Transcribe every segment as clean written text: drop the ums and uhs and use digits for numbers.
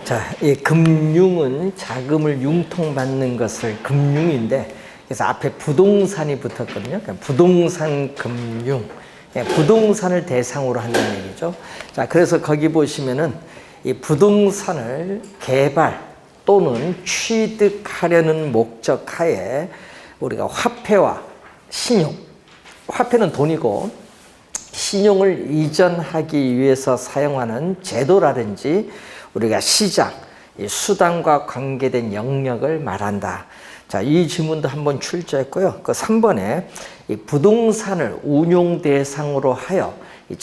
자, 이 금융은 자금을 융통받는 것을 금융인데, 그래서 앞에 부동산이 붙었거든요. 그러니까 부동산 금융, 부동산을 대상으로 한다는 얘기죠. 자, 그래서 거기 보시면은 이 부동산을 개발 또는 취득하려는 목적하에 우리가 화폐와 신용, 화폐는 돈이고 신용을 이전하기 위해서 사용하는 제도라든지 우리가 시장, 이 수단과 관계된 영역을 말한다. 자, 이 지문도 한번 출제했고요. 그 3번에 이 부동산을 운용 대상으로 하여 이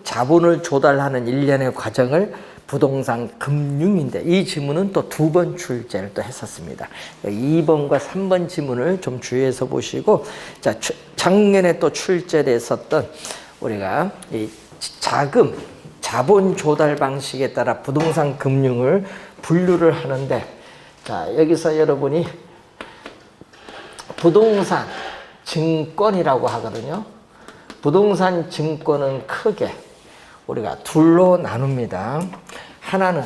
자본을 조달하는 일련의 과정을 부동산 금융인데, 이 지문은 또 2번 출제를 또 했었습니다. 2번과 3번 지문을 좀 주의해서 보시고, 자, 작년에 또 출제됐었던 우리가 이 자본 조달 방식에 따라 부동산 금융을 분류를 하는데, 자, 여기서 여러분이 부동산 증권이라고 하거든요. 부동산 증권은 크게 우리가 둘로 나눕니다. 하나는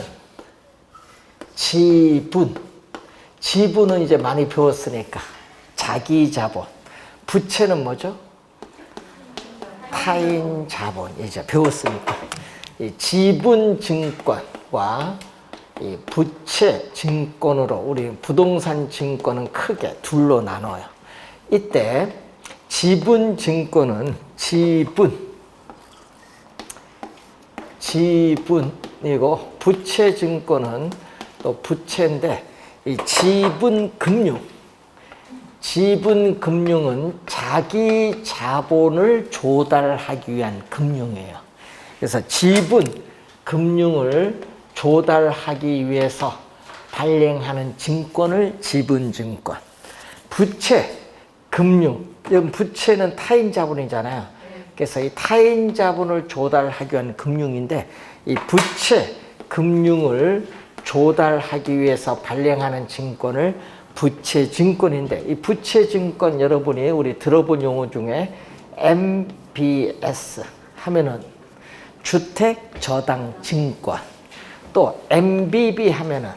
지분은 이제 많이 배웠으니까 자기 자본. 부채는 뭐죠? 타인 자본. 이제 배웠으니까 이 지분 증권과 이 부채 증권으로 우리 부동산 증권은 크게 둘로 나눠요. 이때 지분 증권은 지분이고 부채 증권은 또 부채인데, 이 지분 금융은 자기 자본을 조달하기 위한 금융이에요. 그래서 지분 금융을 조달하기 위해서 발행하는 증권을 지분증권. 부채 금융, 여러분 부채는 타인 자본이잖아요. 그래서 이 타인 자본을 조달하기 위한 금융인데, 이 부채 금융을 조달하기 위해서 발행하는 증권을 부채증권인데, 이 부채증권 여러분이 우리 들어본 용어 중에 MBS 하면은 주택저당증권, 또 MBB 하면은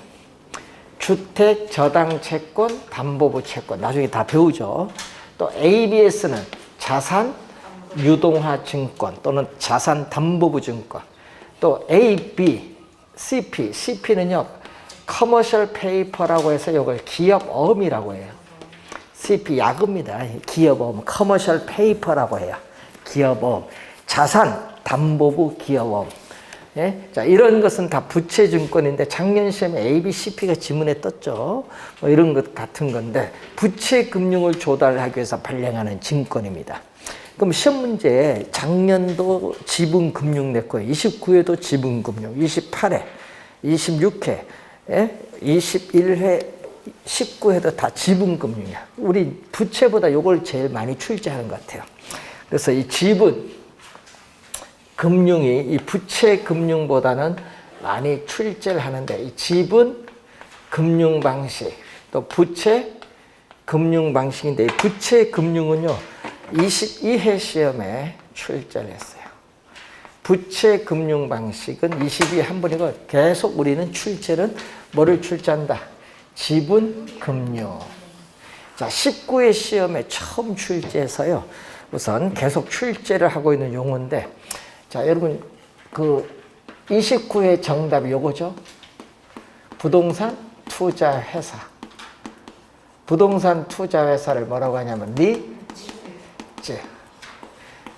주택저당채권, 담보부채권, 나중에 다 배우죠. 또 ABS는 자산유동화증권 또는 자산담보부증권, 또 CP는요 커머셜 페이퍼라고 해서 이걸 기업어음이라고 해요. CP 약입니다. 기업어음, 커머셜 페이퍼라고 해요. 기업어음, 자산담보부 기업어음. 예? 자, 이런 것은 다 부채증권인데, 작년 시험에 ABCP가 지문에 떴죠. 뭐 이런 것 같은 건데, 부채금융을 조달하기 위해서 발행하는 증권입니다. 그럼 시험 문제에 작년도 지분금융 냈고요. 29회도 지분금융, 28회, 26회, 예? 21회, 19회도 다 지분금융이야. 우리 부채보다 이걸 제일 많이 출제하는 것 같아요. 그래서 이 지분 금융이 이 부채 금융보다는 많이 출제를 하는데, 이 지분 금융 방식 또 부채 금융 방식인데, 이 부채 금융은요 22회 시험에 출제를 했어요. 부채 금융 방식은 22회 한 번이고, 계속 우리는 출제는 뭐를 출제한다? 지분 금융. 자, 19회 시험에 처음 출제해서요, 우선 계속 출제를 하고 있는 용어인데, 자, 여러분, 그 29회 정답이 요거죠? 부동산 투자 회사. 부동산 투자 회사를 뭐라고 하냐면 리츠.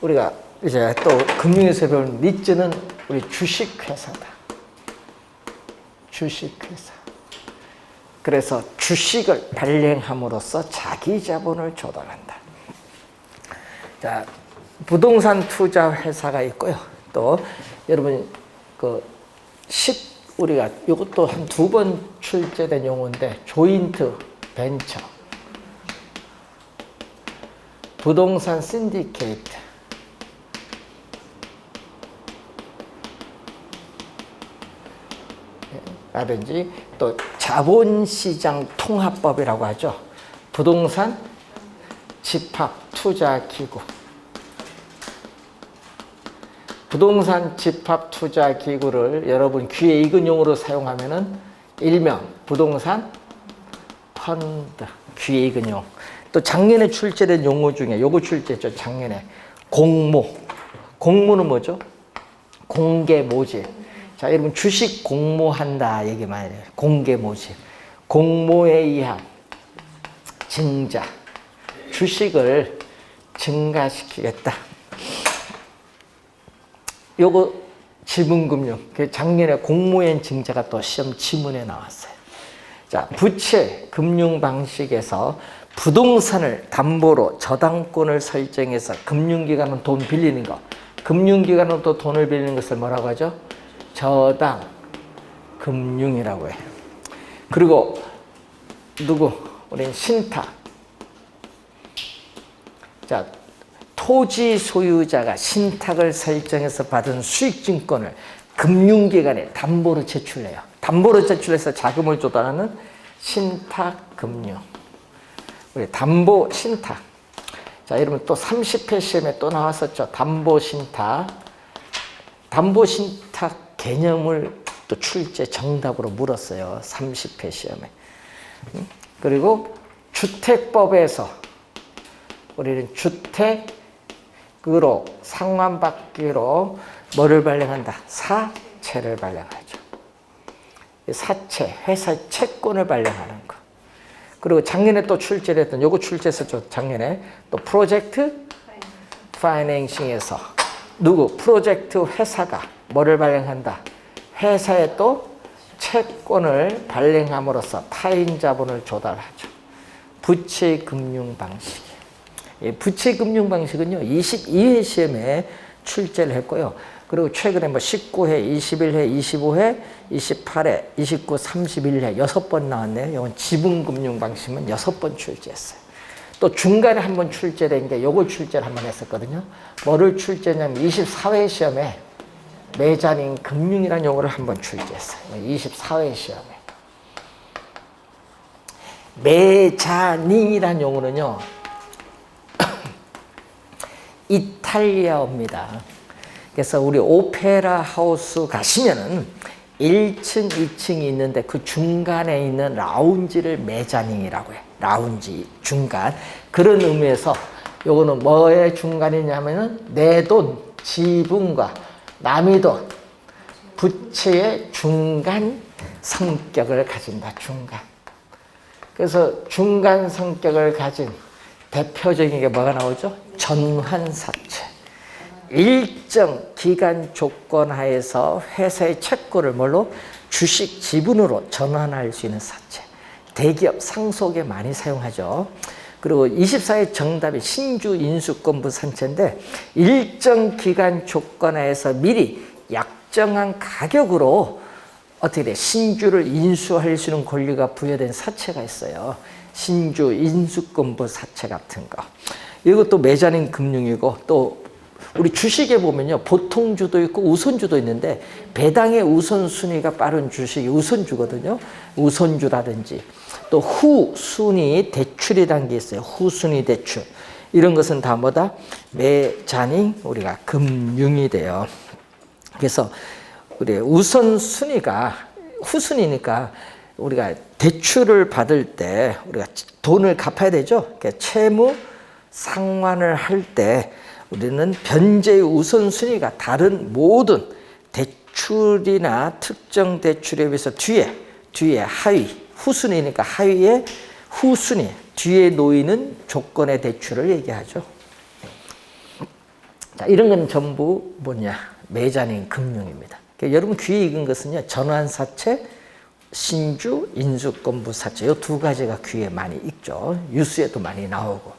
우리가 이제 또 금융에서 배운 리츠는 우리 주식 회사다. 주식 회사. 그래서 주식을 발행함으로써 자기 자본을 조달한다. 자, 부동산 투자 회사가 있고요. 또 여러분 우리가 이것도 한 2번 출제된 용어인데, 조인트 벤처, 부동산 신디케이트, 라든지 또 자본시장 통합법이라고 하죠. 부동산 집합 투자기구, 부동산 집합 투자 기구를 여러분 귀에 익은 용어로 사용하면은 일명 부동산 펀드, 귀에 익은 용. 또 작년에 출제된 용어 중에 요거 출제했죠. 작년에 공모는 뭐죠? 공개 모집. 자, 여러분 주식 공모한다 얘기 많이 해요. 공개 모집. 공모에 의한 증자. 주식을 증가시키겠다. 요거 지분금융. 작년에 공모엔 증자가 또 시험 지문에 나왔어요. 자, 부채 금융 방식에서 부동산을 담보로 저당권을 설정해서 금융기관은 돈 빌리는 거. 금융기관은 또 돈을 빌리는 것을 뭐라고 하죠? 저당 금융이라고 해요. 그리고 우린 신탁. 자, 토지 소유자가 신탁을 설정해서 받은 수익증권을 금융기관에 담보로 제출해요. 담보로 제출해서 자금을 조달하는 신탁금융. 우리 담보 신탁. 자, 여러분 또 30회 시험에 또 나왔었죠. 담보 신탁. 담보 신탁 개념을 또 출제 정답으로 물었어요. 30회 시험에. 그리고 주택법에서 우리는 주택으로 상환받기로 뭐를 발행한다? 사채를 발행하죠. 사채, 회사의 채권을 발행하는 거. 그리고 작년에 또 출제했던 요거 출제했었죠. 작년에 또 프로젝트 파이낸싱에서 프로젝트 회사가 뭐를 발행한다? 회사에 또 채권을 발행함으로써 타인 자본을 조달하죠. 부채 금융 방식. 부채 금융 방식은요 22회 시험에 출제를 했고요. 그리고 최근에 19회, 21회, 25회, 28회, 29, 31회 6번 나왔네요. 이건 지분금융 방식은 6번 출제했어요. 또 중간에 한번 출제된 게 요걸 출제를 한번 했었거든요. 뭐를 출제했냐면 24회 시험에 매자닝 금융이라는 용어를 한번 출제했어요. 24회 시험에. 매자닝이라는 용어는요. 이탈리아어입니다. 그래서 우리 오페라 하우스 가시면은 1층, 2층이 있는데 그 중간에 있는 라운지를 매자닝이라고 해요. 라운지 중간. 그런 의미에서 요거는 뭐의 중간이냐면은 내 돈, 지분과 남의 돈, 부채의 중간 성격을 가진다. 중간. 그래서 중간 성격을 가진 대표적인 게 뭐가 나오죠? 전환사채. 일정 기간 조건 하에서 회사의 채권을 뭘로? 주식 지분으로 전환할 수 있는 사채. 대기업 상속에 많이 사용하죠. 그리고 24회 정답이 신주 인수권부 사채인데 일정 기간 조건 하에서 미리 약정한 가격으로 어떻게 돼? 신주를 인수할 수 있는 권리가 부여된 사채가 있어요. 신주 인수권부 사채 같은 거. 이것도 매자닝 금융이고 또 우리 주식에 보면요. 보통주도 있고 우선주도 있는데 배당의 우선순위가 빠른 주식이 우선주거든요. 우선주라든지 또 후순위 대출이라는 게 있어요. 후순위 대출. 이런 것은 다 뭐다? 매자닝 우리가 금융이 돼요. 그래서 우리 우선순위가 후순위니까 우리가 대출을 받을 때 우리가 돈을 갚아야 되죠. 그러니까 채무 상환을 할 때 우리는 변제의 우선순위가 다른 모든 대출이나 특정 대출에 비해서 뒤에 하위, 후순위니까 하위에 후순위, 뒤에 놓이는 조건의 대출을 얘기하죠. 자, 이런 건 전부 뭐냐? 매자닝 금융입니다. 그러니까 여러분 귀에 익은 것은요. 전환사채, 신주, 인수권부 사채 이 두 가지가 귀에 많이 익죠. 뉴스에도 많이 나오고.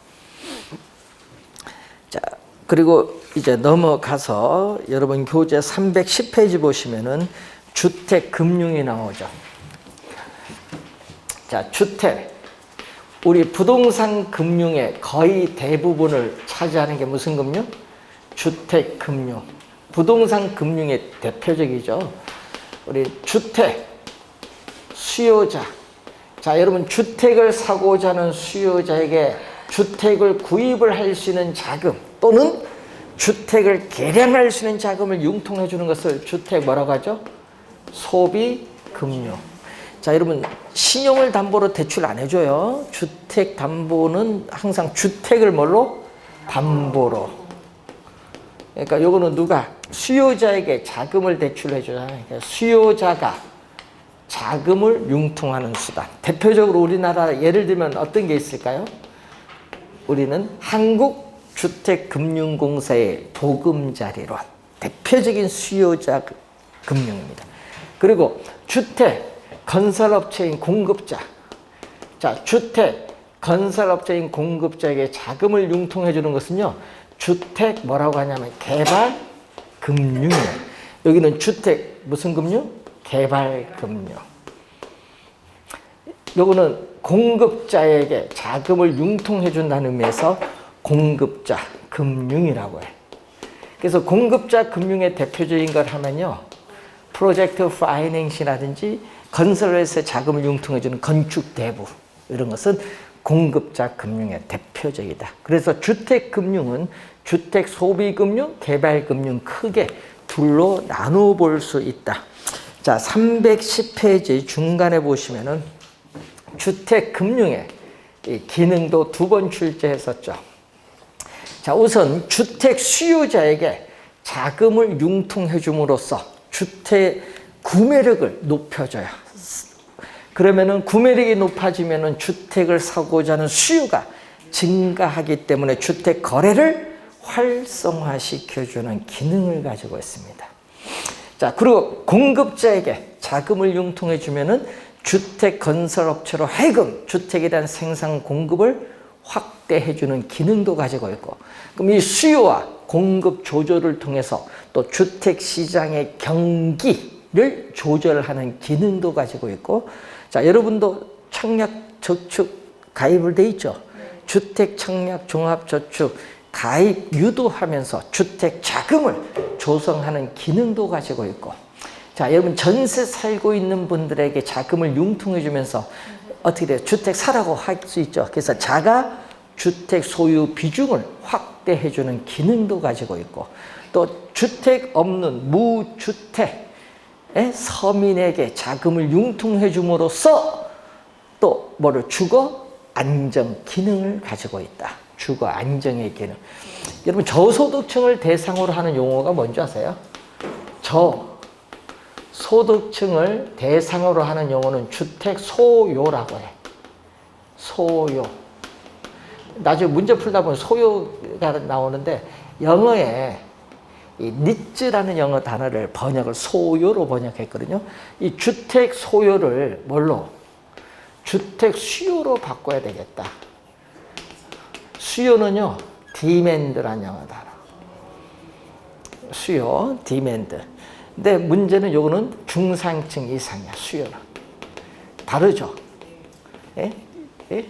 자, 그리고 이제 넘어가서 여러분 교재 310페이지 보시면은 주택 금융이 나오죠. 자, 주택. 우리 부동산 금융의 거의 대부분을 차지하는 게 무슨 금융? 주택 금융. 부동산 금융의 대표적이죠. 우리 주택 수요자. 자, 여러분 주택을 사고자 하는 수요자에게 주택을 구입을 할 수 있는 자금 또는 주택을 개량할 수 있는 자금을 융통해 주는 것을 주택 뭐라고 하죠? 소비금융. 자, 여러분 신용을 담보로 대출 안 해줘요. 주택 담보는 항상 주택을 뭘로? 담보로. 그러니까 요거는 누가? 수요자에게 자금을 대출해 주잖아요. 그러니까 수요자가 자금을 융통하는 수단. 대표적으로 우리나라 예를 들면 어떤 게 있을까요? 우리는 한국주택금융공사의 보금자리론. 대표적인 수요자 금융입니다. 그리고 주택 건설업체인 공급자. 자, 주택 건설업체인 공급자에게 자금을 융통해 주는 것은요. 주택 뭐라고 하냐면 개발금융이에요. 여기는 주택 무슨 금융? 개발금융. 요거는 공급자에게 자금을 융통해 준다는 의미에서 공급자 금융이라고 해요. 그래서 공급자 금융의 대표적인 걸 하면요. 프로젝트 파이낸싱이라든지 건설회사에 자금을 융통해 주는 건축대부 이런 것은 공급자 금융의 대표적이다. 그래서 주택금융은 주택소비금융, 개발금융 크게 둘로 나누어 볼 수 있다. 자, 310페이지 중간에 보시면은 주택금융의 기능도 두 번 출제했었죠. 자, 우선 주택 수요자에게 자금을 융통해 줌으로써 주택 구매력을 높여줘요. 그러면은 구매력이 높아지면은 주택을 사고자 하는 수요가 증가하기 때문에 주택 거래를 활성화시켜주는 기능을 가지고 있습니다. 자, 그리고 공급자에게 자금을 융통해 주면은 주택 건설업체로 하여금 주택에 대한 생산 공급을 확대해 주는 기능도 가지고 있고, 그럼 이 수요와 공급 조절을 통해서 또 주택 시장의 경기를 조절하는 기능도 가지고 있고, 자, 여러분도 청약저축 가입을 돼 있죠? 주택 청약 종합저축 가입 유도하면서 주택 자금을 조성하는 기능도 가지고 있고, 자, 여러분 전세 살고 있는 분들에게 자금을 융통해 주면서 어떻게 돼요? 주택 사라고 할 수 있죠. 그래서 자가 주택 소유 비중을 확대해 주는 기능도 가지고 있고, 또 주택 없는 무주택 서민에게 자금을 융통해 줌으로써 또 뭐를 주거 안정 기능을 가지고 있다. 주거 안정의 기능. 여러분 저소득층을 대상으로 하는 용어가 뭔지 아세요? 저소득층을 대상으로 하는 용어는 주택 소요라고 해. 소요. 나중에 문제 풀다 보면 소요가 나오는데 영어에 이 니츠라는 영어 단어를 번역을 소요로 번역했거든요. 이 주택 소요를 뭘로? 주택 수요로 바꿔야 되겠다. 수요는요, demand라는 영어 단어. 수요, demand. 근데 문제는 요거는 중상층 이상이야, 수요는. 다르죠? 예? 예?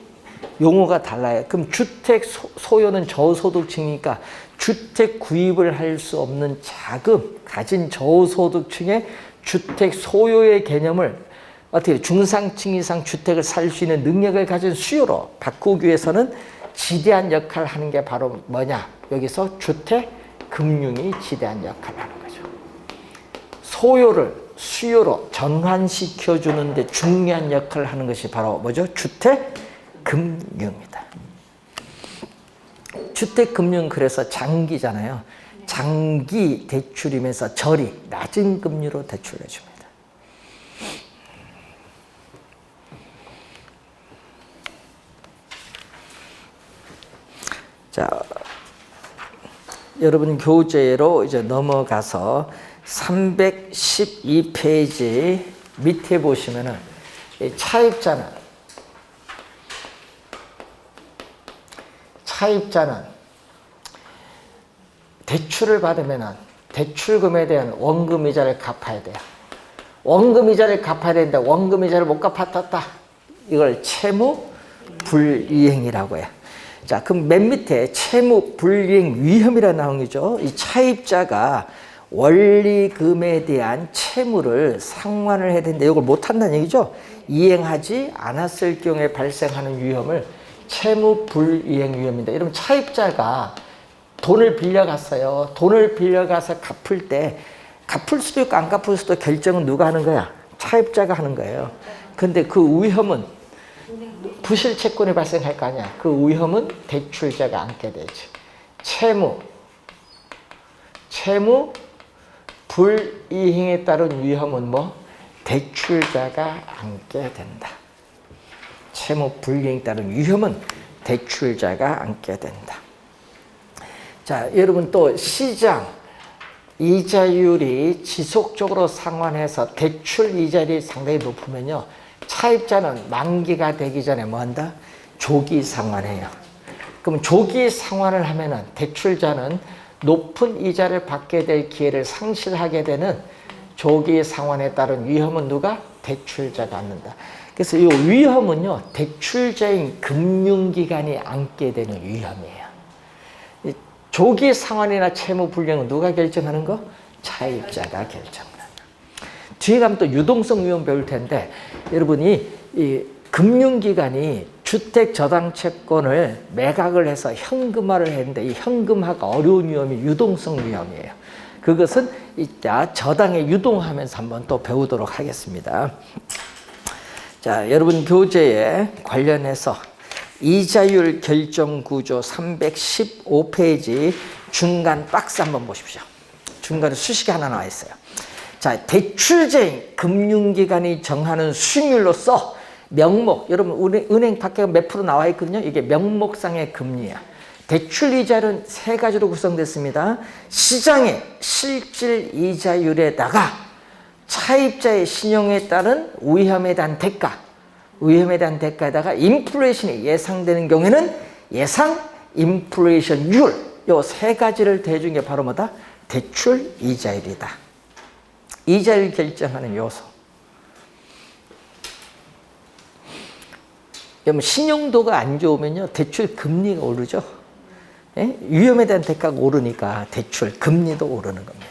용어가 달라요. 그럼 주택 소요는 저소득층이니까 주택 구입을 할 수 없는 자금 가진 저소득층의 주택 소요의 개념을 어떻게 중상층 이상 주택을 살 수 있는 능력을 가진 수요로 바꾸기 위해서는 지대한 역할을 하는 게 바로 뭐냐? 여기서 주택 금융이 지대한 역할을 하는 거죠. 소요를 수요로 전환시켜 주는데 중요한 역할을 하는 것이 바로 뭐죠? 주택 금융이다. 주택금융 그래서 장기잖아요. 장기 대출이면서 저리 낮은 금리로 대출해 줍니다. 자, 여러분 교재로 이제 넘어가서 312페이지 밑에 보시면은 차입자는 대출을 받으면은 대출금에 대한 원금 이자를 갚아야 돼요. 원금 이자를 갚아야 되는데 원금 이자를 못 갚았다. 이걸 채무 불이행이라고 해요. 자, 그럼 맨 밑에 채무 불이행 위험이라 나온 거죠. 이 차입자가 원리금에 대한 채무를 상환을 해야 되는데 이걸 못 한다는 얘기죠. 이행하지 않았을 경우에 발생하는 위험을 채무 불이행 위험입니다. 이러면 차입자가 돈을 빌려갔어요. 돈을 빌려가서 갚을 때 갚을 수도 있고 안 갚을 수도 결정은 누가 하는 거야? 차입자가 하는 거예요. 근데 그 위험은 부실 채권이 발생할 거 아니야. 그 위험은 대출자가 안게 되죠. 채무 불이행에 따른 위험은 뭐? 대출자가 안게 된다. 채무 불이행에 따른 위험은 대출자가 안게 된다. 자, 여러분 또 시장 이자율이 지속적으로 상환해서 대출 이자율이 상당히 높으면요. 차입자는 만기가 되기 전에 뭐 한다? 조기 상환해요. 그럼 조기 상환을 하면은 대출자는 높은 이자를 받게 될 기회를 상실하게 되는 조기 상환에 따른 위험은 누가? 대출자가 안는다. 그래서 이 위험은요, 대출자인 금융기관이 안게 되는 위험이에요. 조기 상환이나 채무 불이행은 누가 결정하는 거? 차입자가 결정한다. 뒤에 가면 또 유동성 위험 배울 텐데, 여러분이 이 금융기관이 주택저당채권을 매각을 해서 현금화를 했는데 이 현금화가 어려운 위험이 유동성 위험이에요. 그것은 이따 저당에 유동하면서 한번 또 배우도록 하겠습니다. 자, 여러분 교재에 관련해서 이자율 결정구조 315페이지 중간 박스 한번 보십시오. 중간에 수식이 하나 나와 있어요. 자, 대출자인 금융기관이 정하는 수익률로서 명목, 여러분 은행 밖에 몇 프로 나와 있거든요. 이게 명목상의 금리야. 대출 이자율은 세 가지로 구성됐습니다. 시장의 실질 이자율에다가 차입자의 신용에 따른 위험에 대한 대가에다가 인플레이션이 예상되는 경우에는 예상 인플레이션율, 요 세 가지를 대준 게 바로 뭐다? 대출 이자율이다. 이자율 결정하는 요소. 그러면 신용도가 안 좋으면요, 대출 금리가 오르죠. 예? 위험에 대한 대가가 오르니까 대출 금리도 오르는 겁니다.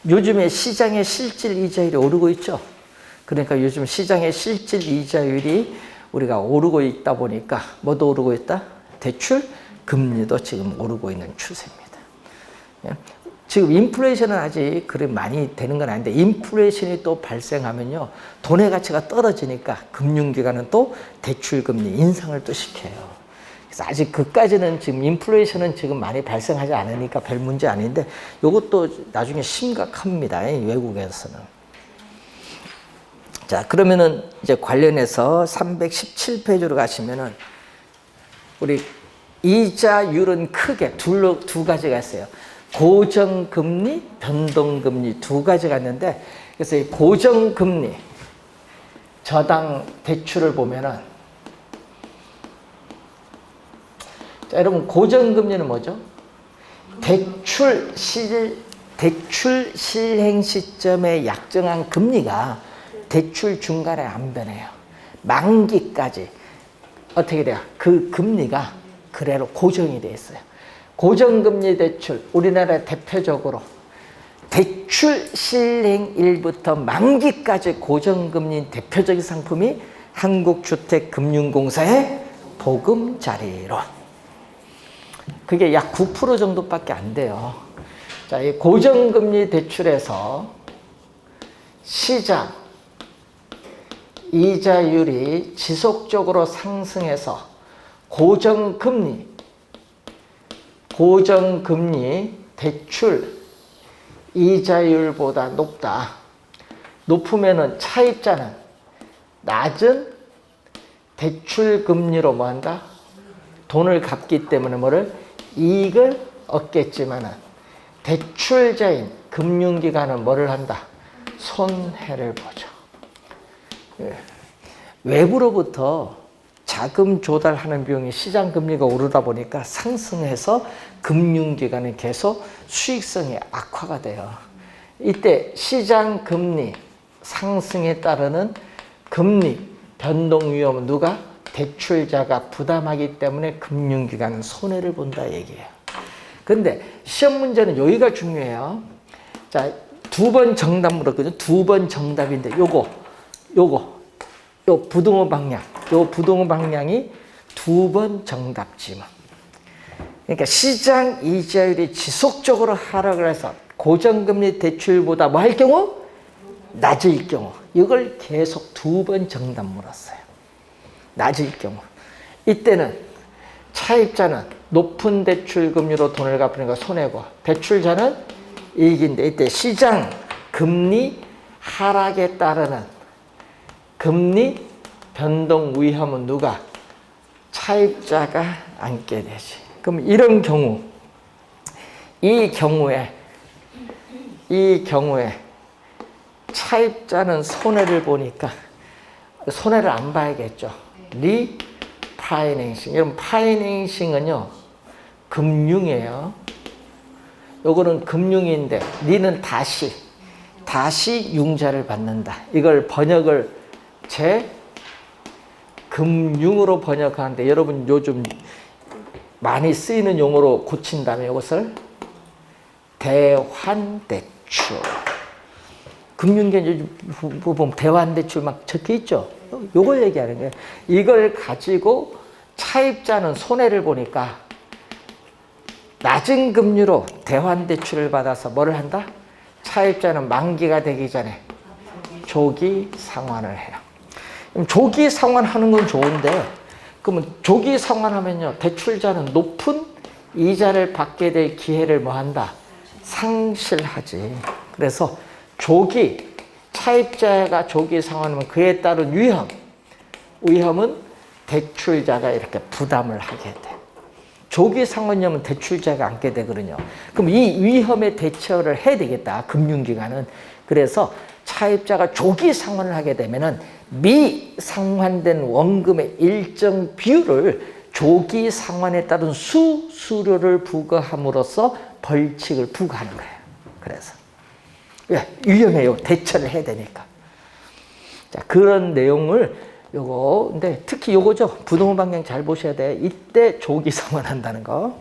요즘에 시장의 실질 이자율이 오르고 있죠. 그러니까 요즘 시장의 실질 이자율이 우리가 오르고 있다 보니까 뭐도 오르고 있다? 대출 금리도 지금 오르고 있는 추세입니다. 예? 지금 인플레이션은 아직 그리 많이 되는 건 아닌데 인플레이션이 또 발생하면요, 돈의 가치가 떨어지니까 금융기관은 또 대출금리 인상을 또 시켜요. 그래서 아직 그까지는 지금 인플레이션은 지금 많이 발생하지 않으니까 별 문제 아닌데 이것도 나중에 심각합니다. 외국에서는. 자, 그러면은 이제 관련해서 317페이지로 가시면은 우리 이자율은 크게 두 가지가 있어요. 고정금리, 변동금리 두 가지가 있는데, 그래서 이 고정금리, 저당 대출을 보면은, 자, 여러분 고정금리는 뭐죠? 대출 실행 시점에 약정한 금리가 대출 중간에 안 변해요. 만기까지 어떻게 돼요? 그 금리가 그대로 고정이 돼 있어요. 고정금리 대출, 우리나라 대표적으로 대출 실행일부터 만기까지 고정금리 대표적인 상품이 한국주택금융공사의 보금자리론. 그게 약 9% 정도밖에 안 돼요. 자, 이 고정금리 대출에서 시장 이자율이 지속적으로 상승해서 고정금리 대출 이자율보다 높으면은 차입자는 낮은 대출 금리로 뭐 한다? 돈을 갚기 때문에 뭐를? 이익을 얻겠지만은 대출자인 금융기관은 뭐를 한다? 손해를 보죠. 예. 외부로부터 자금 조달하는 비용이 시장 금리가 오르다 보니까 상승해서 금융기관은 계속 수익성이 악화가 돼요. 이때 시장 금리 상승에 따르는 금리 변동 위험은 누가? 대출자가 부담하기 때문에 금융기관은 손해를 본다 얘기예요. 그런데 시험 문제는 여기가 중요해요. 자, 두 번 정답 물었거든요. 두 번 정답인데 요 부동호 방향이 두 번 정답지만. 그러니까 시장 이자율이 지속적으로 하락을 해서 고정금리 대출보다 뭐 할 경우? 낮을 경우. 이걸 계속 2번 정답 물었어요. 낮을 경우. 이때는 차입자는 높은 대출금리로 돈을 갚으니까 손해고 대출자는 이익인데 이때 시장 금리 하락에 따르는 금리 변동 위험은 누가? 차입자가 안게 되지. 그럼 이런 경우, 이 경우에 차입자는 손해를 보니까 손해를 안 봐야겠죠. 리파이낸싱. 여러분 파이낸싱은요 금융이에요. 요거는 금융인데 리는 다시 융자를 받는다. 이걸 번역을 금융으로 번역하는데 여러분 요즘 많이 쓰이는 용어로 고친다면 이것을 대환대출. 금융계 보면 대환대출 막 적혀 있죠. 요걸 얘기하는 거예요. 이걸 가지고 차입자는 손해를 보니까 낮은 금리로 대환대출을 받아서 뭐를 한다? 차입자는 만기가 되기 전에 조기 상환을 해요. 그럼 조기 상환하는 건 좋은데 그러면 조기 상환하면요 대출자는 높은 이자를 받게 될 기회를 뭐 한다? 상실하지. 그래서 차입자가 조기 상환하면 그에 따른 위험은 대출자가 이렇게 부담을 하게 돼. 조기 상환하면 대출자가 안게 되거든요. 그럼 이 위험에 대처를 해야 되겠다. 금융기관은. 그래서 차입자가 조기 상환을 하게 되면은 미상환된 원금의 일정 비율을 조기 상환에 따른 수수료를 부과함으로써 벌칙을 부과하는 거예요. 그래서 위험해요. 대처를 해야 되니까. 자, 그런 내용을 근데 특히 요거죠. 부동산 방향 잘 보셔야 돼. 이때 조기 상환한다는 거.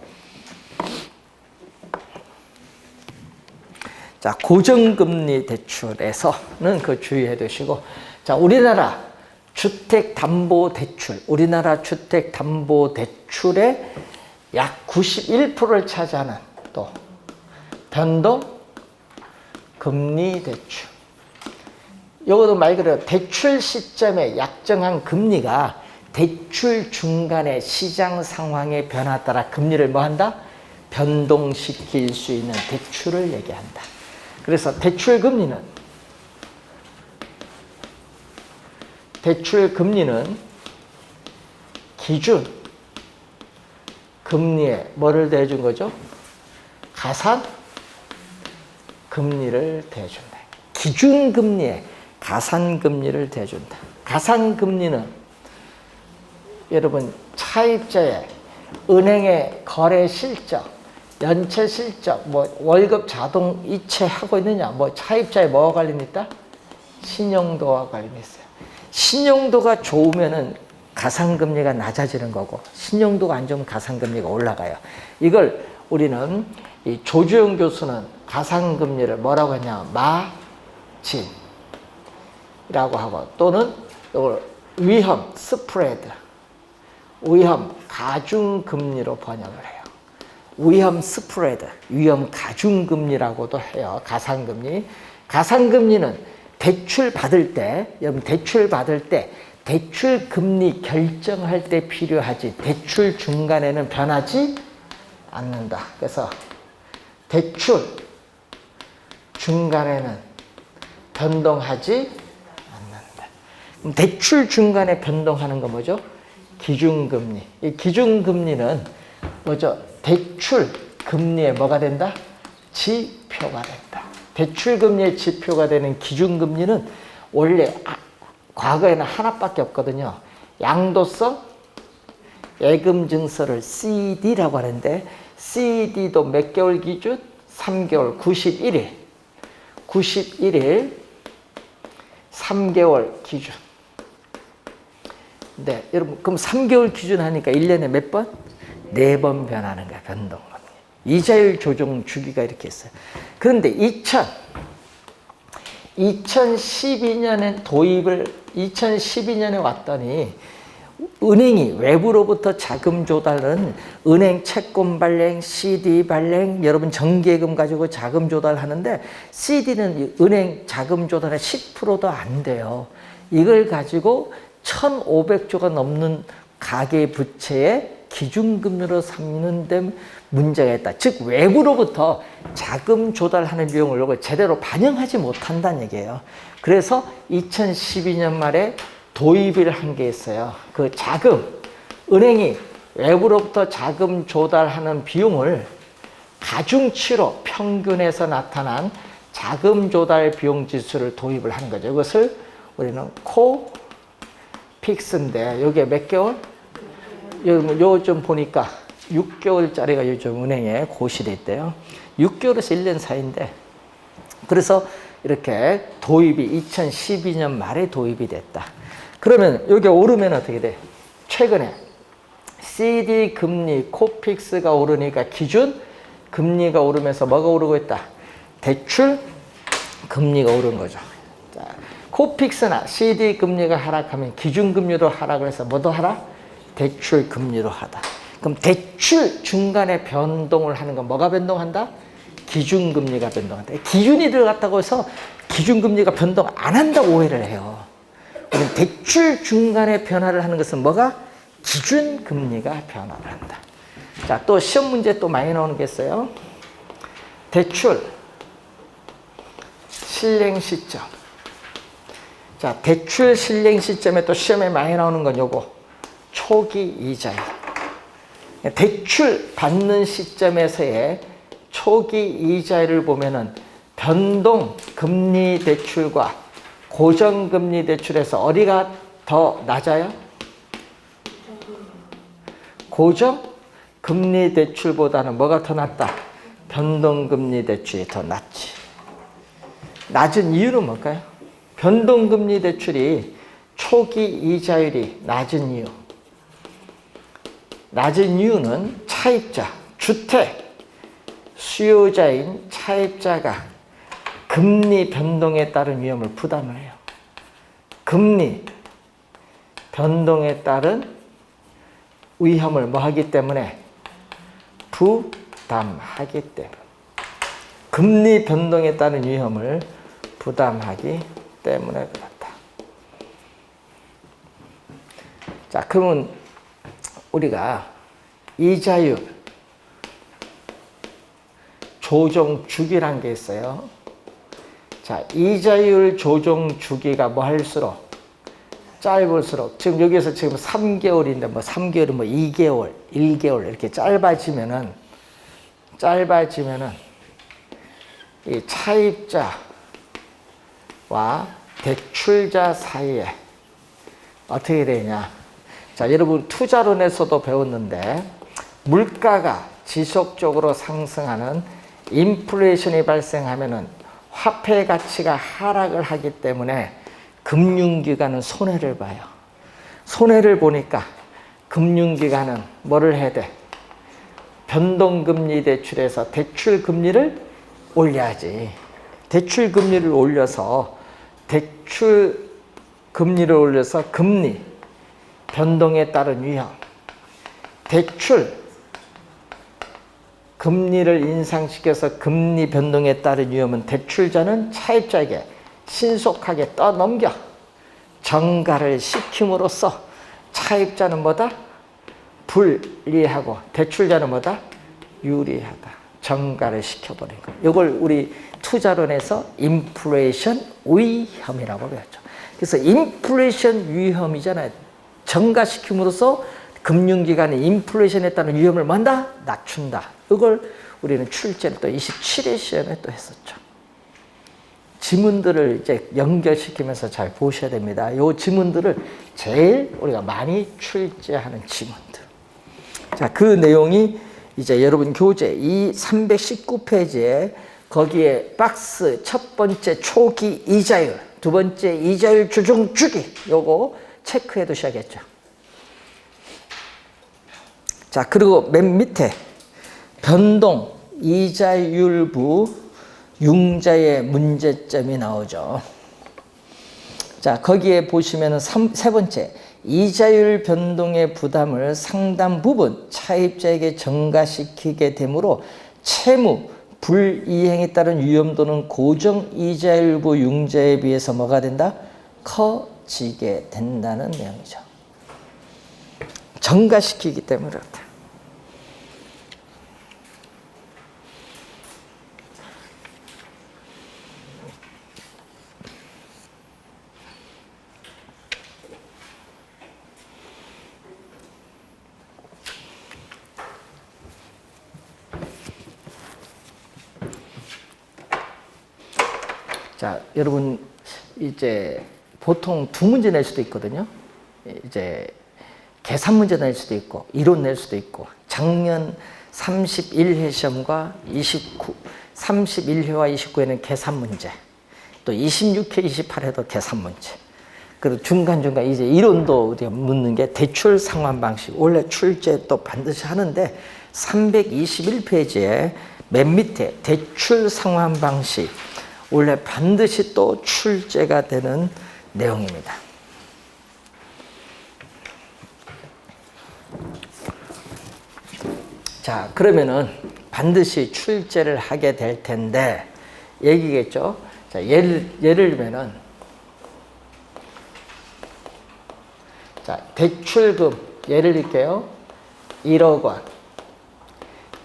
자, 고정금리 대출에서는 그 주의해 두시고. 자, 우리나라 주택담보대출의 약 91%를 차지하는 또 변동금리 대출. 이것도 말 그대로 대출 시점에 약정한 금리가 대출 중간에 시장 상황의 변화에 따라 금리를 뭐 한다? 변동시킬 수 있는 대출을 얘기한다. 그래서 대출 금리는 기준 금리에 뭐를 대준 거죠? 가산 금리를 대준다. 기준 금리에 가산 금리를 대준다. 가산 금리는 여러분 차입자의 은행의 거래 실적, 연체 실적, 뭐 월급 자동 이체하고 있느냐, 뭐 차입자에 뭐가 관련이 있다? 신용도와 관련이 있어요. 신용도가 좋으면은 가산금리가 낮아지는 거고 신용도가 안 좋으면 가산금리가 올라가요. 이걸 우리는 이 조주영 교수는 가산금리를 뭐라고 했냐? 마진이라고 하고 또는 이걸 위험 스프레드, 위험 가중금리로 번역을 해요. 위험 스프레드, 위험 가중금리라고도 해요. 가산금리. 가산금리는 대출 받을 때 대출 금리 결정할 때 필요하지 대출 중간에는 변하지 않는다. 그래서 대출 중간에는 변동하지 않는다. 그럼 대출 중간에 변동하는 거 뭐죠? 기준금리. 이 기준금리는 뭐죠? 대출 금리에 뭐가 된다? 지표가 된다. 대출 금리의 지표가 되는 기준금리는 원래 과거에는 하나밖에 없거든요. 양도성 예금증서를 CD라고 하는데 CD도 몇 개월 기준? 3개월 91일 3개월 기준. 네, 여러분 그럼 3개월 기준 하니까 1년에 몇 번? 4번 변하는 거야. 변동금리. 이자율 조정 주기가 이렇게 있어요. 그런데 2012년에 왔더니 은행이 외부로부터 자금 조달은 은행 채권 발행, CD 발행, 여러분 정기예금 가지고 자금 조달하는데 CD는 은행 자금 조달의 10%도 안 돼요. 이걸 가지고 1,500조가 넘는 가계 부채에 기준금리로 삼는 데 문제가 있다. 즉 외부로부터 자금 조달하는 비용을 제대로 반영하지 못한다는 얘기예요. 그래서 2012년 말에 도입을 한 게 있어요. 그 자금, 은행이 외부로부터 자금 조달하는 비용을 가중치로 평균해서 나타난 자금 조달 비용 지수를 도입을 하는 거죠. 이것을 우리는 코픽스인데 여기에 몇 개월? 요즘 보니까 6개월짜리가 요즘 은행에 고시돼 있대요. 6개월에서 1년 사이인데 그래서 이렇게 도입이 2012년 말에 도입이 됐다. 그러면 여기 오르면 어떻게 돼? 최근에 CD 금리 코픽스가 오르니까 기준 금리가 오르면서 뭐가 오르고 있다? 대출 금리가 오른 거죠. 자, 코픽스나 CD 금리가 하락하면 기준 금리도 하락을 해서 뭐도 하락? 대출 금리로 하다. 그럼 대출 중간에 변동을 하는 건 뭐가 변동한다? 기준 금리가 변동한다. 기준이 들어갔다고 해서 기준 금리가 변동 안 한다고 오해를 해요. 대출 중간에 변화를 하는 것은 뭐가? 기준 금리가 변화를 한다. 자, 또 시험 문제 또 많이 나오는 게 있어요. 대출 실행 시점. 자, 대출 실행 시점에 또 시험에 많이 나오는 건 요거 초기 이자율. 대출 받는 시점에서의 초기 이자율을 보면은 변동 금리 대출과 고정금리 대출에서 어디가 더 낮아요? 고정금리 대출보다는 뭐가 더 낮다? 변동금리 대출이 더 낮지. 낮은 이유는 뭘까요? 변동금리 대출이 초기 이자율이 낮은 이유. 낮은 이유는 차입자, 주택, 수요자인 차입자가 금리 변동에 따른 위험을 부담을 해요. 금리 변동에 따른 위험을 뭐 하기 때문에? 부담하기 때문에. 금리 변동에 따른 위험을 부담하기 때문에 그렇다. 자, 그러면 우리가 이자율 조정 주기란 게 있어요. 자, 이자율 조정 주기가 뭐 할수록 짧을수록 지금 여기서 지금 3개월인데 뭐 3개월은 뭐 2개월, 1개월 이렇게 짧아지면은 이 차입자와 대출자 사이에 어떻게 되냐? 자, 여러분 투자론에서도 배웠는데 물가가 지속적으로 상승하는 인플레이션이 발생하면은 화폐 가치가 하락을 하기 때문에 금융기관은 손해를 봐요. 손해를 보니까 금융기관은 뭐를 해야 돼? 변동금리 대출에서 대출금리를 올려야지. 대출금리를 올려서 금리 변동에 따른 위험, 대출 금리를 인상시켜서 금리 변동에 따른 위험은 대출자는 차입자에게 신속하게 떠넘겨 전가를 시킴으로써 차입자는 뭐다? 불리하고 대출자는 뭐다? 유리하다. 전가를 시켜버린 거. 이걸 우리 투자론에서 인플레이션 위험이라고 배웠죠. 그래서 인플레이션 위험이잖아요. 전가시킴으로써 금융기관의 인플레이션에 따른 위험을 뭐한다? 낮춘다. 이걸 우리는 출제를 또 27회 시험에 또 했었죠. 지문들을 이제 연결시키면서 잘 보셔야 됩니다. 이 지문들을 제일 우리가 많이 출제하는 지문들. 자, 그 내용이 이제 여러분 교재 이 319페이지에 거기에 박스 첫 번째 초기 이자율, 두 번째 이자율 조정 주기 요거 체크해 두셔야겠죠. 자, 그리고 맨 밑에 변동 이자율부 융자의 문제점이 나오죠. 자, 거기에 보시면은 세 번째 이자율 변동의 부담을 상당 부분 차입자에게 전가시키게 되므로 채무 불이행에 따른 위험도는 고정 이자율부 융자에 비해서 뭐가 된다? 커지게 된다는 내용이죠. 전가시키기 때문에 그렇다. 자, 여러분 이제 보통 두 문제 낼 수도 있거든요. 이제 계산 문제 낼 수도 있고 이론 낼 수도 있고 작년 31회 시험과 31회와 29회는 계산 문제, 또 26회, 28회도 계산 문제. 그리고 중간중간 이제 이론도 우리가 묻는 게 대출 상환 방식. 원래 출제 또 반드시 하는데 321페이지에 맨 밑에 대출 상환 방식 원래 반드시 또 출제가 되는 내용입니다. 자, 그러면은 반드시 출제를 하게 될 텐데 얘기겠죠. 자, 예를 들면은 자, 대출금 예를 들게요. 1억 원.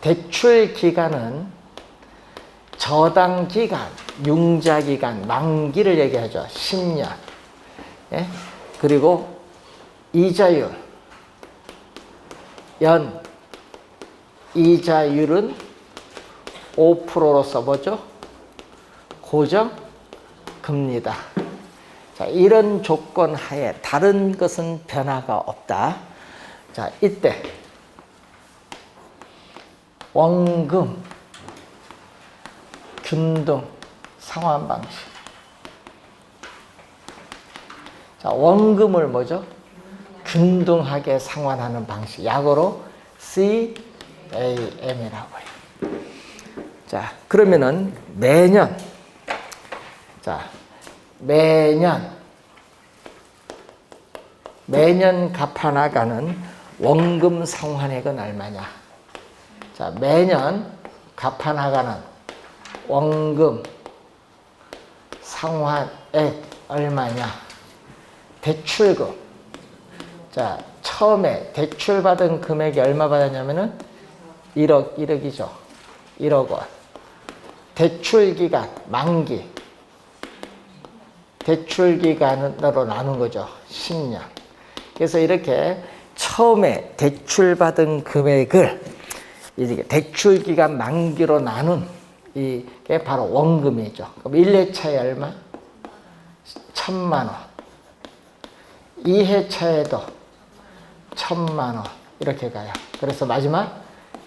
대출 기간은 저당 기간, 융자 기간, 만기를 얘기하죠. 10년. 예? 그리고 이자율, 연 이자율은 5%로 써보죠. 고정 금리다. 자, 이런 조건 하에 다른 것은 변화가 없다. 자, 이때 원금 균등 상환 방식. 자, 원금을 뭐죠? 균등하게 상환하는 방식. 약어로 CAM이라고 해요. 자, 그러면은 매년 갚아나가는 원금 상환액은 얼마냐? 자, 매년 갚아나가는 원금 상환액 얼마냐? 대출금. 자, 처음에 대출받은 금액이 얼마 받았냐면은 1억이죠. 1억 원. 대출기간, 만기. 대출기간으로 나눈 거죠. 10년. 그래서 이렇게 처음에 대출받은 금액을 이렇게 대출기간 만기로 나눈 이게 바로 원금이죠. 그럼 1회차에 얼마? 1,000만 원. 2회차에도 1,000만 원. 이렇게 가요. 그래서 마지막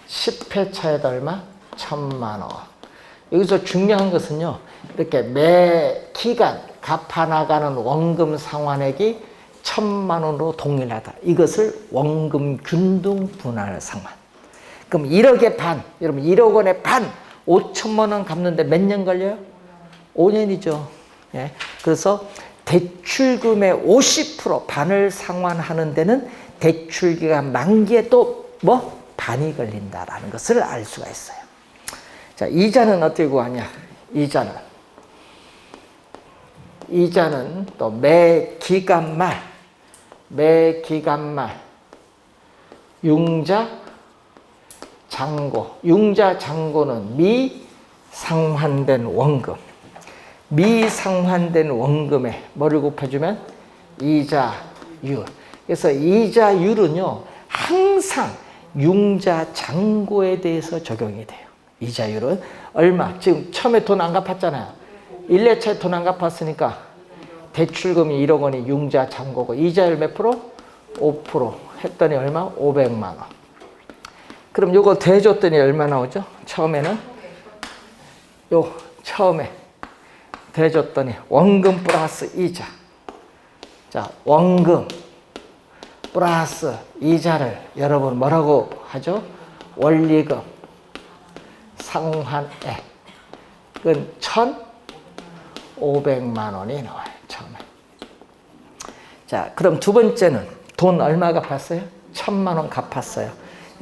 10회차에도 얼마? 1,000만 원. 여기서 중요한 것은요. 이렇게 매 기간 갚아나가는 원금 상환액이 1,000만 원으로 동일하다. 이것을 원금 균등 분할 상환. 그럼 1억의 반, 여러분 1억 원의 반, 5천만 원 갚는데 몇 년 걸려요? 5년이죠. 예. 그래서 대출금의 50% 반을 상환하는 데는 대출기간 만기에 또 뭐? 반이 걸린다라는 것을 알 수가 있어요. 자, 이자는 어떻게 구하냐? 이자는 또 매 기간 말 융자 잔고. 융자 잔고는 미상환된 원금. 미상환된 원금에 뭐를 곱해주면? 이자율. 그래서 이자율은요, 항상 융자 잔고에 대해서 적용이 돼요. 이자율은 얼마? 지금 처음에 돈 안 갚았잖아요. 1회차에 돈 안 갚았으니까 대출금이 1억 원이 융자 잔고고 이자율 몇 프로? 5% 했더니 얼마? 500만 원. 그럼 요거 대줬더니 얼마 나오죠? 처음에는 처음에 대줬더니 원금 플러스 이자. 자, 원금 플러스 이자를 여러분 뭐라고 하죠? 원리금 상환액. 그건 1,500만 원이 나와요. 처음에. 자, 그럼 두 번째는 돈 얼마 갚았어요? 1,000만 원 갚았어요.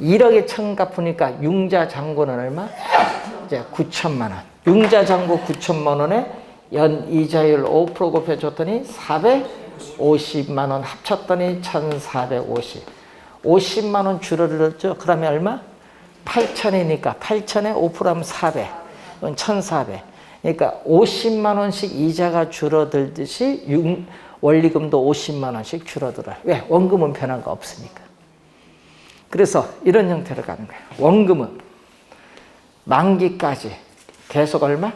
1억에 1,000 갚으니까 융자 잔고는 얼마? 이제 9천만 원. 융자 잔고 9천만 원에 연 이자율 5% 곱해줬더니 450만 원 합쳤더니 1,450. 50만 원 줄어들었죠. 그러면 얼마? 8천이니까 8천에 5%하면 400. 그건 1,400. 그러니까 50만 원씩 이자가 줄어들듯이 원리금도 50만 원씩 줄어들어요. 왜? 원금은 변화가 없으니까. 그래서 이런 형태로 가는 거예요. 원금은 만기까지 계속 얼마?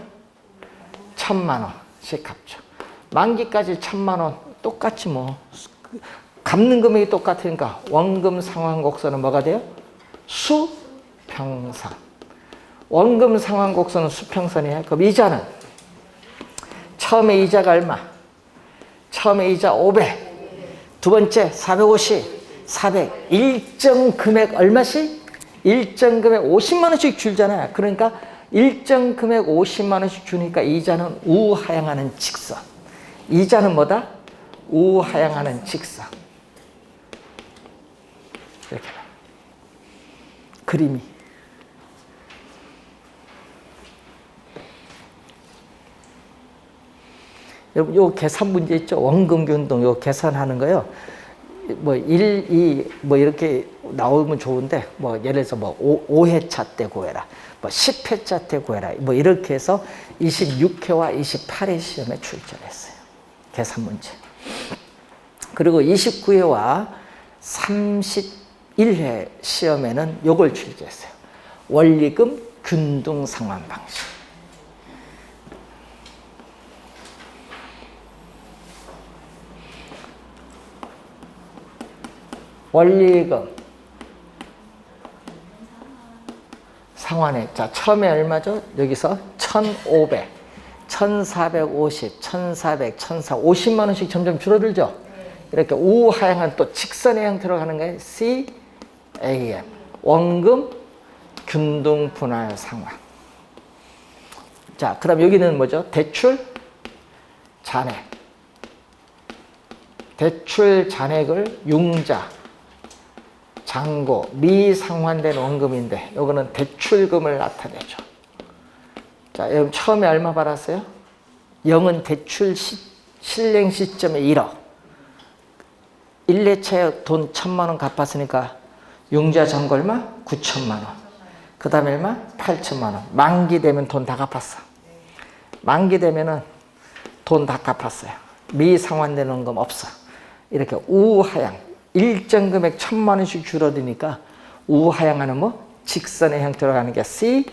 1,000만 원씩 갚죠. 만기까지 1,000만 원 똑같지 뭐. 갚는 금액이 똑같으니까 원금 상환 곡선은 뭐가 돼요? 수평선. 원금 상환 곡선은 수평선이에요. 그럼 이자는 처음에 이자가 얼마? 처음에 이자 500. 두 번째 450, 400. 일정 금액 얼마씩? 일정 금액 50만 원씩 줄잖아요. 그러니까 일정 금액 50만 원씩 주니까 이자는 우하향하는 직선. 이자는 뭐다? 우하향하는 직선. 이렇게 그림이. 여러분, 요 계산 문제 있죠? 원금 균등 요 계산하는 거요. 뭐 1, 2, 뭐 이렇게 나오면 좋은데, 뭐 예를 들어서 뭐 5회차 때 구해라. 뭐 10회차 때 구해라. 뭐 이렇게 해서 26회와 28회 시험에 출제했어요. 계산 문제. 그리고 29회와 31회 시험에는 요걸 출제했어요. 원리금 균등 상환 방식. 원리금 상환액. 자, 처음에 얼마죠? 여기서 1,500, 1,450, 1,400, 1,400, 50만 원씩 점점 줄어들죠? 이렇게 우하향한 또 직선의 형태로 가는 거예요. CAM. 원금 균등 분할 상환. 자, 그럼 여기는 뭐죠? 대출 잔액. 대출 잔액을 융자, 잔고, 미상환된 원금인데 요거는 대출금을 나타내죠. 자, 여러분 처음에 얼마 받았어요? 0은 대출 실행 시점에 1억. 1회차에 돈 1,000만 원 갚았으니까 융자 잔고 얼마? 9천만 원. 그 다음에 얼마? 8천만 원. 만기 되면 돈 다 갚았어. 만기 되면은 돈 다 갚았어요. 미상환된 원금 없어. 이렇게 우하향. 일정 금액 1,000만 원씩 줄어드니까 우하향하는 뭐? 직선의 형태로 가는 게 CAM.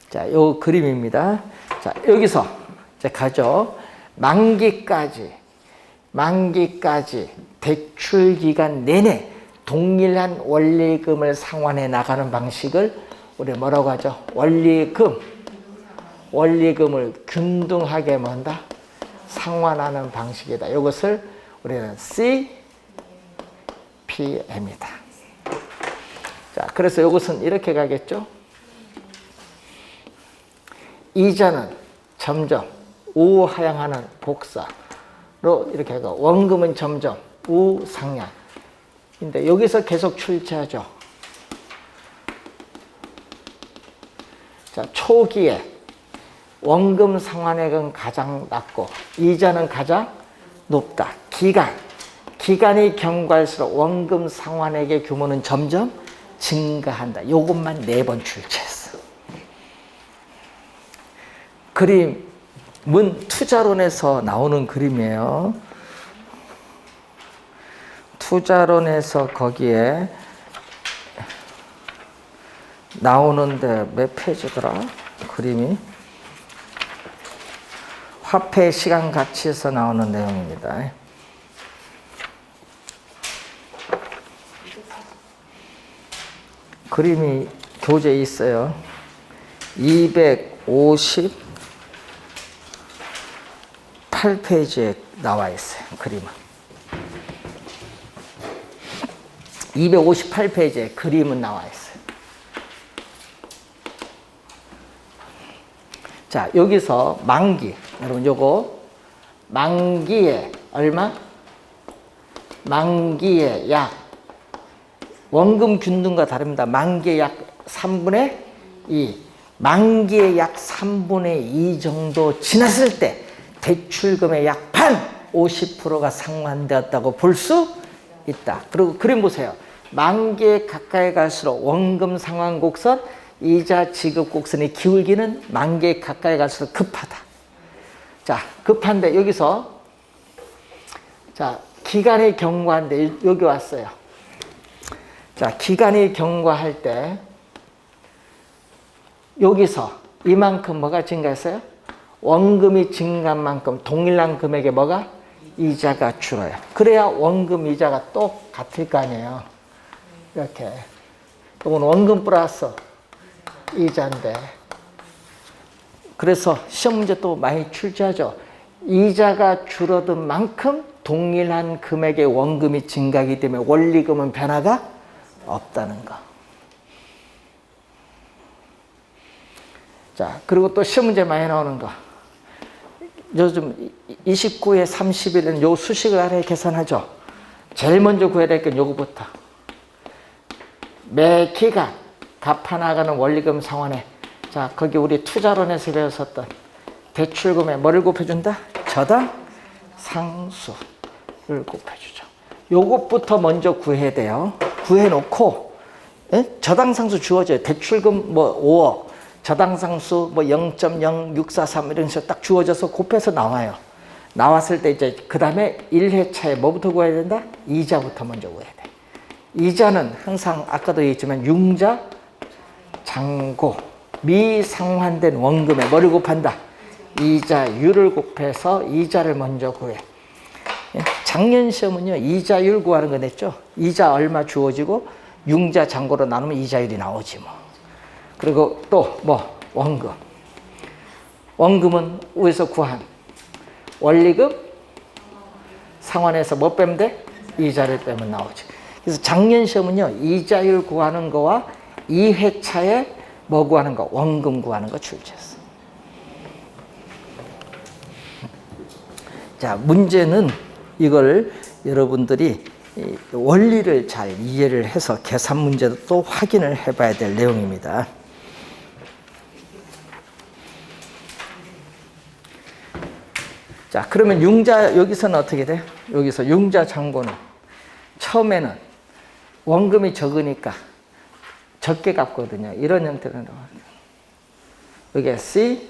자, 요 그림입니다. 자, 여기서 이제 가죠. 만기까지 대출 기간 내내 동일한 원리금을 상환해 나가는 방식을 우리 뭐라고 하죠? 원리금을 균등하게 뭔다? 상환하는 방식이다. 이것을 우리는 CPM이다. 자, 그래서 이것은 이렇게 가겠죠? 이자는 점점 우하향하는 복사로 이렇게 하고 원금은 점점 우상향. 근데 여기서 계속 출제하죠. 자, 초기에 원금 상환액은 가장 낮고 이자는 가장 높다. 기간이 경과할수록 원금 상환액의 규모는 점점 증가한다. 이것만 4번 출제했어. 그림은 투자론에서 나오는 그림이에요. 투자론에서 거기에 나오는데 몇 페이지더라? 그림이. 화폐 시간 가치에서 나오는 내용입니다. 그림이 교재에 있어요. 258페이지에 나와 있어요. 그림은. 258페이지에 그림은 나와 있어요. 자, 여기서 만기. 여러분, 요거 만기에 얼마? 만기의 약. 원금 균등과 다릅니다. 만기의 약 3분의 2. 만기의 약 3분의 2 정도 지났을 때 대출금의 약 반, 50%가 상환되었다고 볼 수 있다. 그리고 그림 보세요. 만기에 가까이 갈수록 원금 상환 곡선, 이자 지급 곡선의 기울기는 만기에 가까이 갈수록 급하다. 자, 급한데 여기서 자, 기간이 경과한데 여기 왔어요. 자, 기간이 경과할 때 여기서 이만큼 뭐가 증가했어요? 원금이 증가한 만큼 동일한 금액에 뭐가? 이자가 줄어요. 그래야 원금 이자가 똑같을 거 아니에요. 이렇게. 이건 원금 플러스 이자인데. 그래서 시험 문제 또 많이 출제하죠. 이자가 줄어든 만큼 동일한 금액의 원금이 증가하기 때문에 원리금은 변화가 없다는 거. 자, 그리고 또 시험 문제 많이 나오는 거. 요즘 29에 30일은 요 수식을 아래 계산하죠. 제일 먼저 구해야 될 건 요거부터. 매 기간 갚아나가는 원리금 상환에, 자, 거기 우리 투자론에서 배웠었던 대출금에 뭐를 곱해준다? 저당 상수를 곱해주죠. 요것부터 먼저 구해야 돼요. 구해놓고, 저당 상수 주어져요. 대출금 뭐 5억, 저당 상수 뭐 0.0643 이런 식으로 딱 주어져서 곱해서 나와요. 나왔을 때 이제 그 다음에 1회차에 뭐부터 구해야 된다? 이자부터 먼저 구해야 돼. 이자는 항상 아까도 얘기했지만 융자, 잔고, 미상환된 원금에 뭐를 곱한다? 이자율을 곱해서 이자를 먼저 구해. 작년 시험은요, 이자율 구하는 거 냈죠. 이자 얼마 주어지고 융자, 잔고로 나누면 이자율이 나오지 뭐. 그리고 또 뭐 원금. 원금은 위에서 구한 원리금 상환해서 뭐 빼면 돼? 이자를 빼면 나오지. 그래서 작년 시험은요, 이자율 구하는 거와 2회차에 뭐 구하는 거? 원금 구하는 거 출제했어. 자, 문제는 이걸 여러분들이 원리를 잘 이해를 해서 계산 문제도 또 확인을 해봐야 될 내용입니다. 자, 그러면 융자, 여기서는 어떻게 돼? 여기서 융자 잔고는 처음에는 원금이 적으니까 적게 갚거든요. 이런 형태로 나와요. 여기에 C,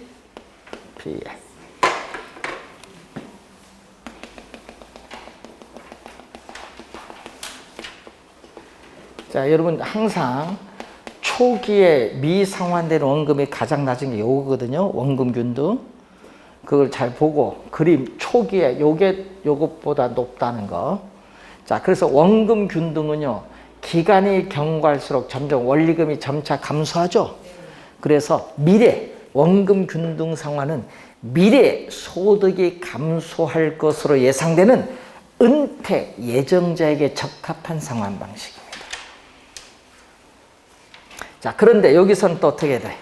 P, A. 자, 여러분 항상 초기에 미상환된 원금이 가장 낮은 게 요거거든요. 원금 균등. 그걸 잘 보고 그림 초기에 요것보다 높다는 거. 자, 그래서 원금 균등은요, 기간이 경과할수록 점점 원리금이 점차 감소하죠. 그래서 미래 원금 균등 상환은 미래 소득이 감소할 것으로 예상되는 은퇴 예정자에게 적합한 상환 방식입니다. 자, 그런데 여기서는 또 어떻게 돼?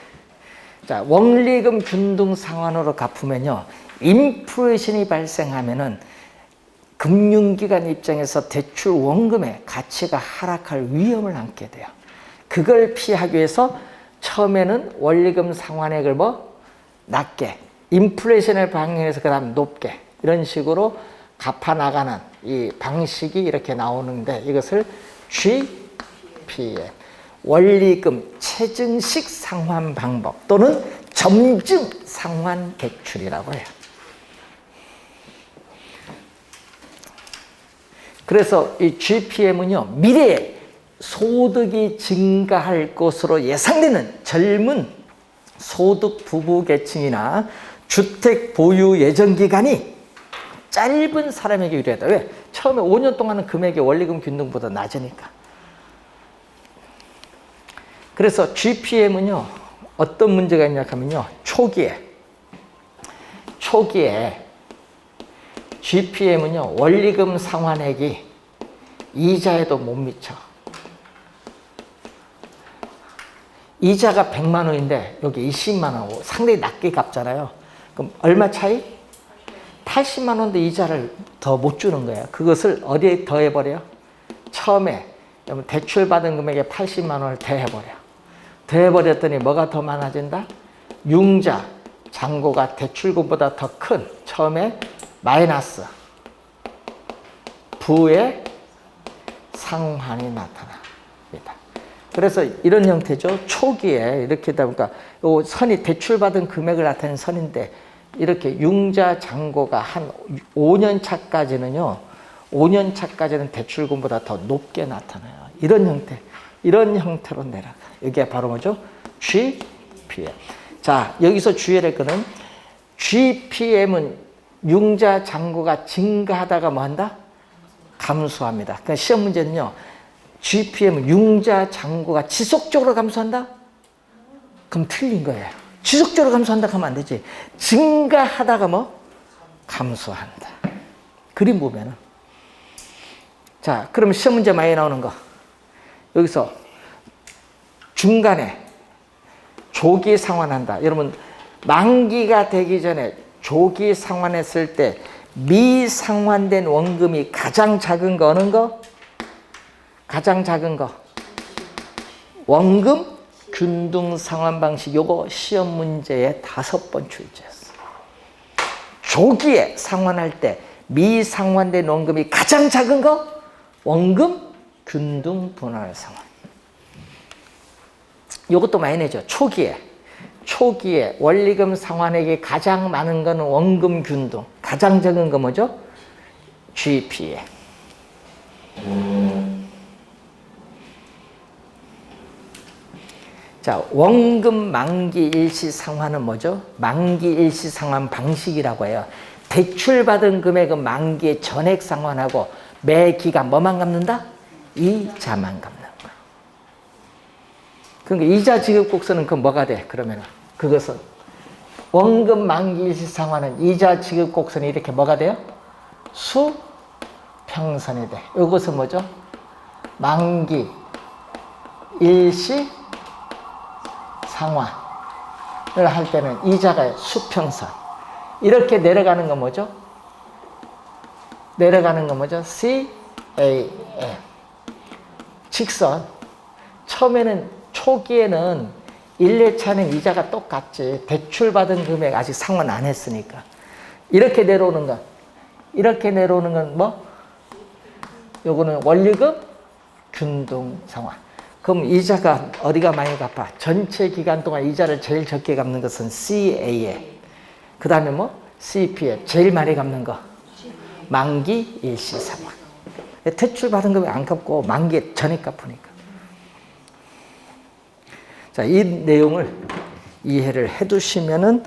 자, 원리금 균등 상환으로 갚으면요, 인플레이션이 발생하면은 금융기관 입장에서 대출 원금의 가치가 하락할 위험을 안게 돼요. 그걸 피하기 위해서 처음에는 원리금 상환액을 뭐 낮게, 인플레이션을 반영해서 그 다음 높게, 이런 식으로 갚아나가는 이 방식이 이렇게 나오는데 이것을 GPM, 원리금 체증식 상환 방법 또는 점증 상환 대출이라고 해요. 그래서 이 GPM은요, 미래에 소득이 증가할 것으로 예상되는 젊은 소득 부부 계층이나 주택 보유 예정 기간이 짧은 사람에게 유리하다. 왜? 처음에 5년 동안은 금액이 원리금 균등보다 낮으니까. 그래서 GPM은요, 어떤 문제가 있냐 하면요, 초기에 GPM은요, 원리금 상환액이 이자에도 못 미쳐. 이자가 100만 원인데 여기 20만 원, 상당히 낮게 갚잖아요. 그럼 얼마 차이? 80만 원도 이자를 더 못 주는 거예요. 그것을 어디에 더해버려? 처음에 대출 받은 금액에 80만 원을 더해버려. 더해버렸더니 뭐가 더 많아진다? 융자, 잔고가 대출금보다 더 큰 처음에 마이너스 부의 상환이 나타납니다. 그래서 이런 형태죠. 초기에 이렇게 되다 보니까 요 선이 대출받은 금액을 나타내는 선인데 이렇게 융자 잔고가 한 5년 차까지는요. 5년 차까지는 대출금보다 더 높게 나타나요. 이런 형태, 이런 형태로 내려가. 이게 바로 뭐죠? GPM. 자, 여기서 주의해야 될 거는 GPM은 융자 잔고가 증가하다가 뭐 한다? 감소합니다. 그러니까 시험 문제는요. GPM은 융자 잔고가 지속적으로 감소한다? 그럼 틀린 거예요. 지속적으로 감소한다 하면 안 되지. 증가하다가 뭐? 감소한다. 그림 보면은. 자, 그럼 시험 문제 많이 나오는 거. 여기서 중간에 조기 상환한다. 여러분, 만기가 되기 전에 조기 상환했을 때 미상환된 원금이 가장 작은 거 어느 거? 가장 작은 거. 원금 균등 상환 방식. 요거 시험 문제의 5번 출제였어. 조기에 상환할 때 미상환된 원금이 가장 작은 거? 원금 균등 분할 상환. 요것도 많이 내죠. 초기에 원리금 상환액이 가장 많은 거는 원금 균등. 가장 적은 거 뭐죠? GP에. 자, 원금 만기 일시 상환은 뭐죠? 만기 일시 상환 방식이라고 해요. 대출받은 금액은 만기에 전액 상환하고 매 기간 뭐만 갚는다? 이자만 갚는 거. 그러니까 이자 지급 곡선은 그 뭐가 돼? 그러면 그것은 원금 만기 일시 상환은 이자 지급 곡선이 이렇게 뭐가 돼요? 수평선이 돼. 이것은 뭐죠? 만기 일시 상환을 할 때는 이자가 수평선. 이렇게 내려가는 건 뭐죠? 내려가는 건 뭐죠? CAM. 직선. 처음에는 초기에는 1, 2차는 이자가 똑같지. 대출받은 금액 아직 상환 안 했으니까. 이렇게 내려오는 건. 이렇게 내려오는 건 뭐? 요거는 원리금 균등 상환. 그럼 이자가 어디가 많이 갚아? 전체 기간 동안 이자를 제일 적게 갚는 것은 CAM. 그 다음에 뭐? CPM. 제일 많이 갚는 거. 만기 일시 상환. 대출 받은 금액 안 갚고 만기에 전액 갚으니까. 자, 이 내용을 이해를 해 두시면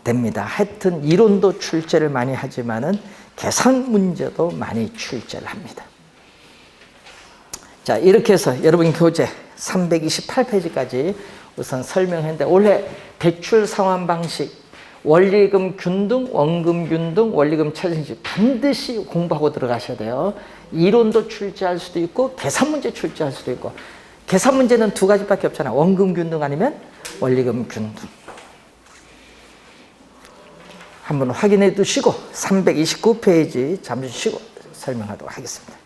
됩니다. 하여튼 이론도 출제를 많이 하지만은 계산 문제도 많이 출제를 합니다. 자, 이렇게 해서 여러분 교재 328페이지까지 우선 설명했는데 원래 대출 상환 방식, 원리금 균등, 원금 균등, 원리금 차증식 반드시 공부하고 들어가셔야 돼요. 이론도 출제할 수도 있고 계산 문제 출제할 수도 있고. 계산 문제는 2가지밖에 없잖아. 원금 균등 아니면 원리금 균등. 한번 확인해 두시고 329페이지 잠시 쉬고 설명하도록 하겠습니다.